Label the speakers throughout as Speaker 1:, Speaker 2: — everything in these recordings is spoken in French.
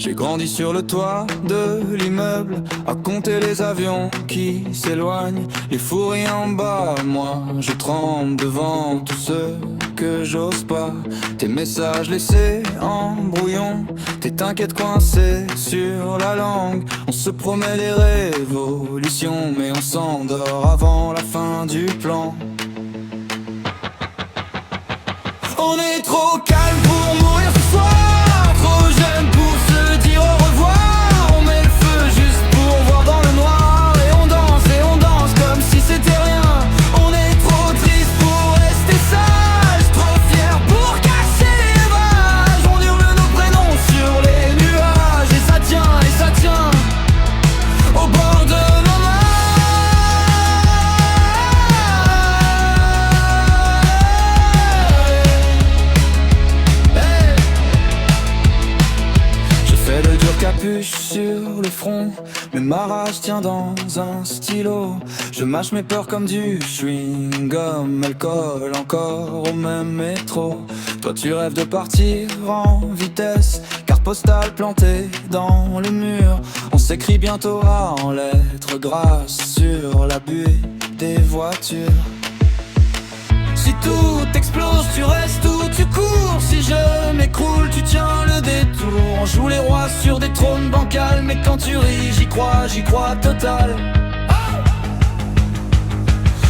Speaker 1: J'ai grandi sur le toit de l'immeuble, à compter les avions qui s'éloignent, les fourris en bas. Moi je tremble devant tous ceux que j'ose pas. Tes messages laissés en brouillon, tes t'inquiètes coincées sur la langue. On se promet des révolutions, mais on s'endort avant la fin du plan. On est trop calme pour mourir ce soir, trop jeune pour se dire au revoir. On met le feu juste pour voir dans le noir, et on danse comme si c'était rien. On est trop triste pour rester sage, trop fier pour casser les vaches. On hurle nos prénoms sur les nuages, et ça tient au bord de nos mains. Le dur capuche sur le front, mais ma rage tient dans un stylo. Je mâche mes peurs comme du chewing-gum, elles collent encore au même métro. Toi tu rêves de partir en vitesse, carte postale plantée dans le mur. On s'écrit bientôt en lettres grasses sur la buée des voitures. Si tout explose, tu restes où tu cours. Si je m'écroule, tu tiens le détour. On joue les rois sur des trônes bancals, mais quand tu ris, j'y crois total.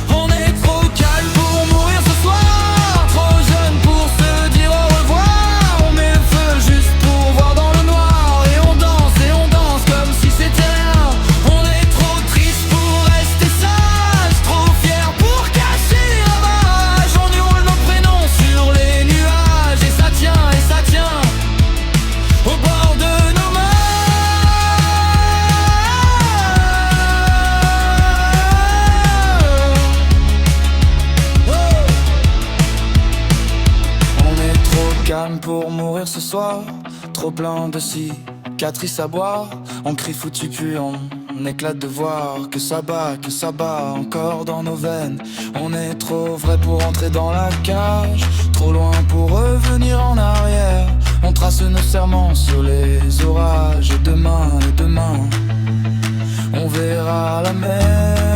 Speaker 1: On est trop calme pour mourir ce soir, trop jeune pour se dire au revoir. On met le feu juste pour voir dans le noir, et on danse comme si c'était rien. On est trop triste pour rester sage, trop fier pour cacher les ravages. On hurle nos prénoms sur les nuages, et ça tient au bord de nos mains. On est trop calme pour mourir ce soir, trop plein de cicatrices à boire. On crie foutu puis on éclate de voir que ça bat encore dans nos veines. On est trop vrai pour entrer dans la cage, trop loin pour revenir en arrière. On trace nos serments sur les orages, et demain, on verra la mer.